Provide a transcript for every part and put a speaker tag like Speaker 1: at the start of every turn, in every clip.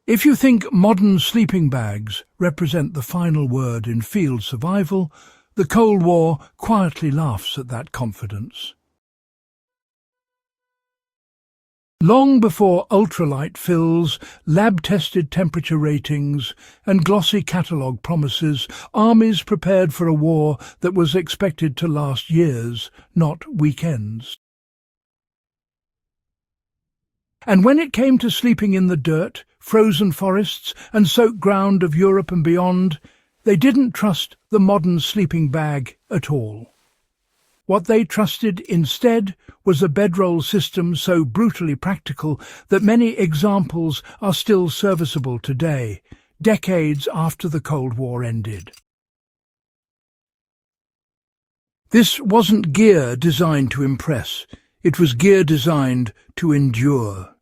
Speaker 1: If you think modern sleeping bags represent the final word in field survival, the Cold War quietly laughs at that confidence. Long before ultralight fills, lab-tested temperature ratings, and glossy catalogue promises, armies prepared for a war that was expected to last years, not weekends. And when it came to sleeping in the dirt, frozen forests, and soaked ground of Europe and beyond, they didn't trust the modern sleeping bag at all. What they trusted instead was a bedroll system so brutally practical that many examples are still serviceable today, decades after the Cold War ended. This wasn't gear designed to impress, it was gear designed to endure.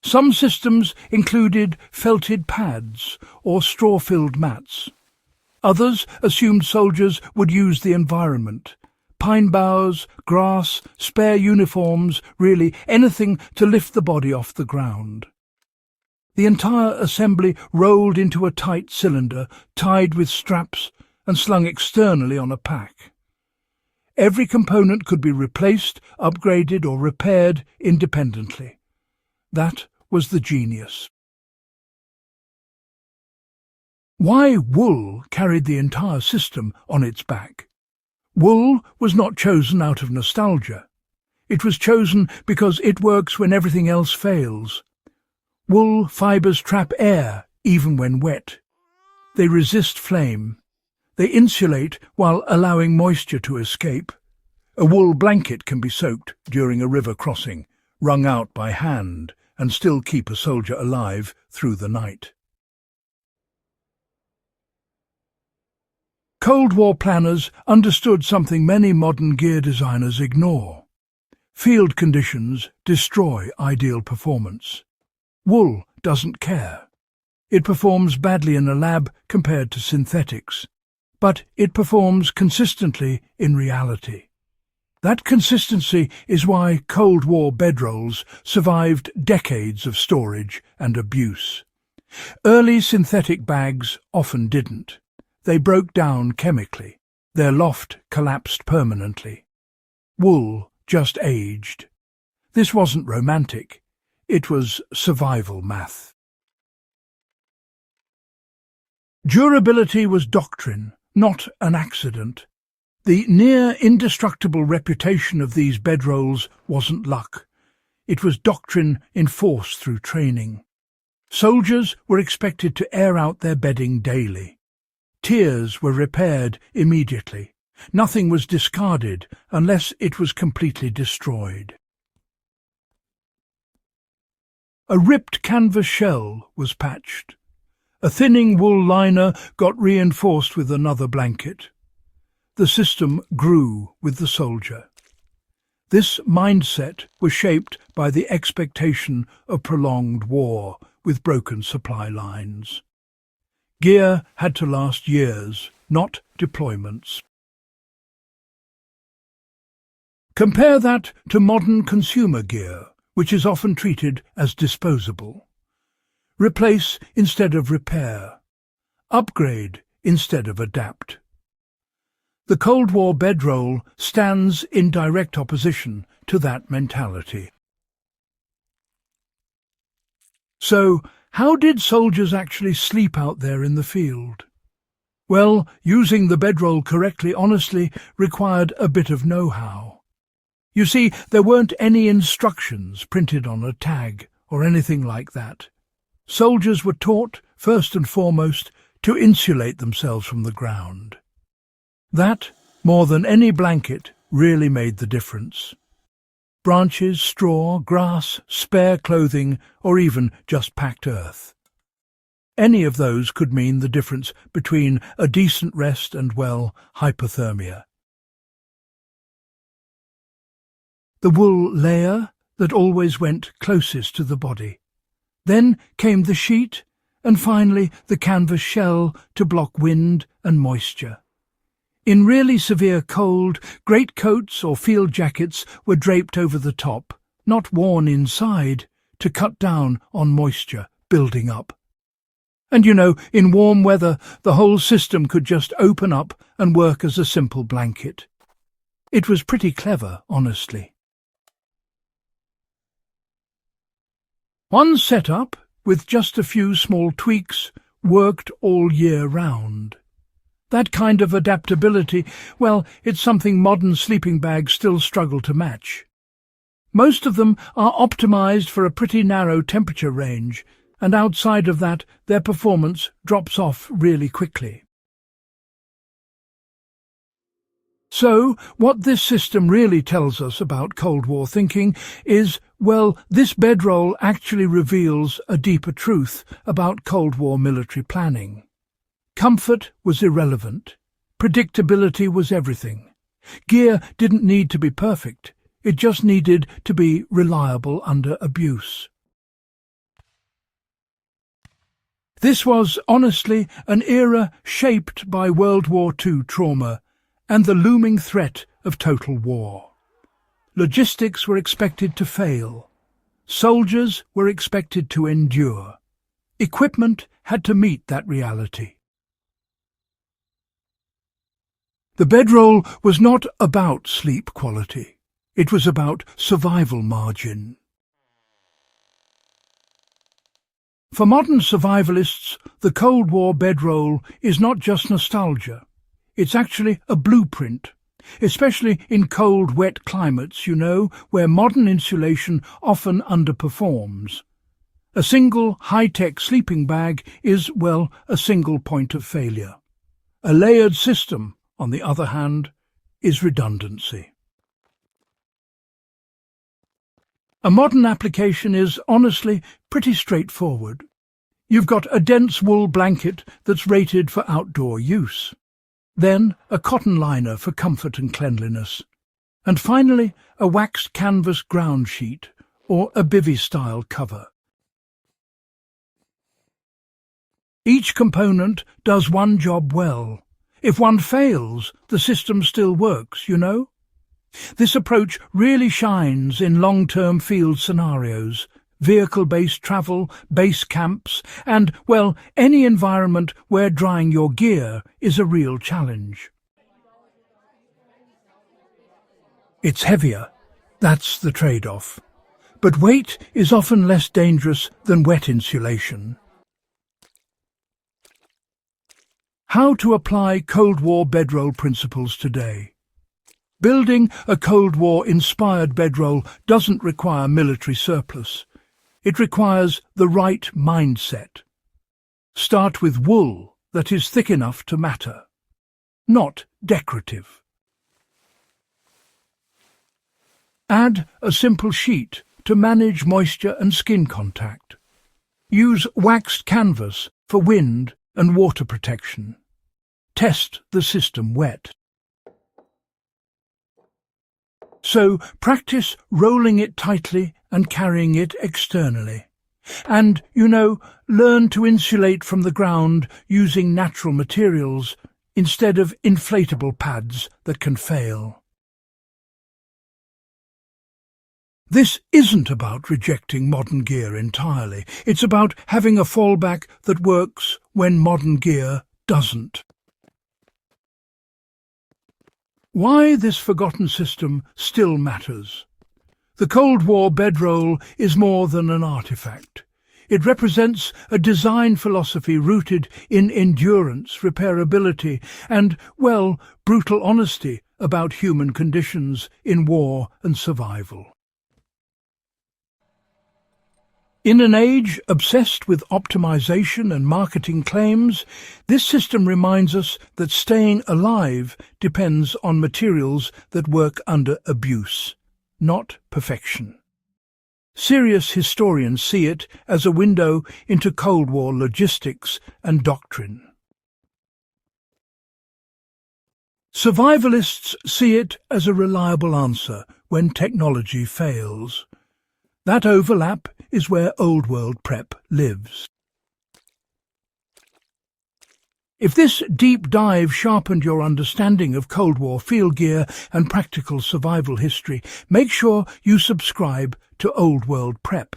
Speaker 1: Some systems included felted pads or straw-filled mats. Others assumed soldiers would use the environment. Pine boughs, grass, spare uniforms, really anything to lift the body off the ground. The entire assembly rolled into a tight cylinder, tied with straps and slung externally on a pack. Every component could be replaced, upgraded or repaired independently. That was the genius. Why wool carried the entire system on its back? Wool was not chosen out of nostalgia. It was chosen because it works when everything else fails. Wool fibers trap air, even when wet. They resist flame. They insulate while allowing moisture to escape. A wool blanket can be soaked during a river crossing, wrung out by hand, and still keep a soldier alive through the night. Cold War planners understood something many modern gear designers ignore. Field conditions destroy ideal performance. Wool doesn't care. It performs badly in a lab compared to synthetics, but it performs consistently in reality. That consistency is why Cold War bedrolls survived decades of storage and abuse. Early synthetic bags often didn't. They broke down chemically. Their loft collapsed permanently. Wool just aged. This wasn't romantic. It was survival math. Durability was doctrine, not an accident. The near-indestructible reputation of these bedrolls wasn't luck. It was doctrine enforced through training. Soldiers were expected to air out their bedding daily. Tiers were repaired immediately. Nothing was discarded unless it was completely destroyed. A ripped canvas shell was patched. A thinning wool liner got reinforced with another blanket. The system grew with the soldier. This mindset was shaped by the expectation of prolonged war with broken supply lines. Gear had to last years, not deployments. Compare that to modern consumer gear, which is often treated as disposable. Replace instead of repair. Upgrade instead of adapt. The Cold War bedroll stands in direct opposition to that mentality. So, how did soldiers actually sleep out there in the field? Well, using the bedroll correctly, honestly, required a bit of know-how. You see, there weren't any instructions printed on a tag or anything like that. Soldiers were taught, first and foremost, to insulate themselves from the ground. That, more than any blanket, really made the difference. Branches, straw, grass, spare clothing, or even just packed earth. Any of those could mean the difference between a decent rest and, well, hypothermia. The wool layer that always went closest to the body. Then came the sheet, and finally the canvas shell to block wind and moisture. In really severe cold, greatcoats or field jackets were draped over the top, not worn inside, to cut down on moisture building up. And in warm weather, the whole system could just open up and work as a simple blanket. It was pretty clever, honestly. One setup, with just a few small tweaks, worked all year round. That kind of adaptability, well, it's something modern sleeping bags still struggle to match. Most of them are optimized for a pretty narrow temperature range, and outside of that, their performance drops off really quickly. So, what this system really tells us about Cold War thinking is, well, this bedroll actually reveals a deeper truth about Cold War military planning. Comfort was irrelevant. Predictability was everything. Gear didn't need to be perfect. It just needed to be reliable under abuse. This was, honestly, an era shaped by World War II trauma and the looming threat of total war. Logistics were expected to fail. Soldiers were expected to endure. Equipment had to meet that reality. The bedroll was not about sleep quality. It was about survival margin. For modern survivalists, the Cold War bedroll is not just nostalgia. It's actually a blueprint, especially in cold, wet climates, where modern insulation often underperforms. A single high-tech sleeping bag is, well, a single point of failure. A layered system, on the other hand, is redundancy. A modern application is, honestly, pretty straightforward. You've got a dense wool blanket that's rated for outdoor use. Then a cotton liner for comfort and cleanliness. And finally, a waxed canvas ground sheet or a bivy-style cover. Each component does one job well. If one fails, the system still works, This approach really shines in long-term field scenarios, vehicle-based travel, base camps, and, well, any environment where drying your gear is a real challenge. It's heavier, that's the trade-off. But weight is often less dangerous than wet insulation. How to apply Cold War bedroll principles today. Building a Cold War-inspired bedroll doesn't require military surplus. It requires the right mindset. Start with wool that is thick enough to matter, not decorative. Add a simple sheet to manage moisture and skin contact. Use waxed canvas for wind and water protection. Test the system wet. So practice rolling it tightly and carrying it externally. And, learn to insulate from the ground using natural materials instead of inflatable pads that can fail. This isn't about rejecting modern gear entirely. It's about having a fallback that works when modern gear doesn't. Why this forgotten system still matters. The Cold War bedroll is more than an artifact. It represents a design philosophy rooted in endurance, repairability, and, well, brutal honesty about human conditions in war and survival. In an age obsessed with optimization and marketing claims, this system reminds us that staying alive depends on materials that work under abuse, not perfection. Serious historians see it as a window into Cold War logistics and doctrine. Survivalists see it as a reliable answer when technology fails. That overlap is where Old World prep lives. If this deep dive sharpened your understanding of Cold War field gear and practical survival history, make sure you subscribe to Old World Prep.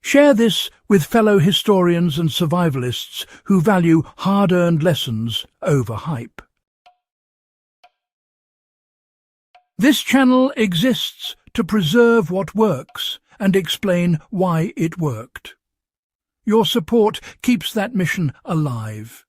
Speaker 1: Share this with fellow historians and survivalists who value hard-earned lessons over hype. This channel exists to preserve what works and explain why it worked. Your support keeps that mission alive.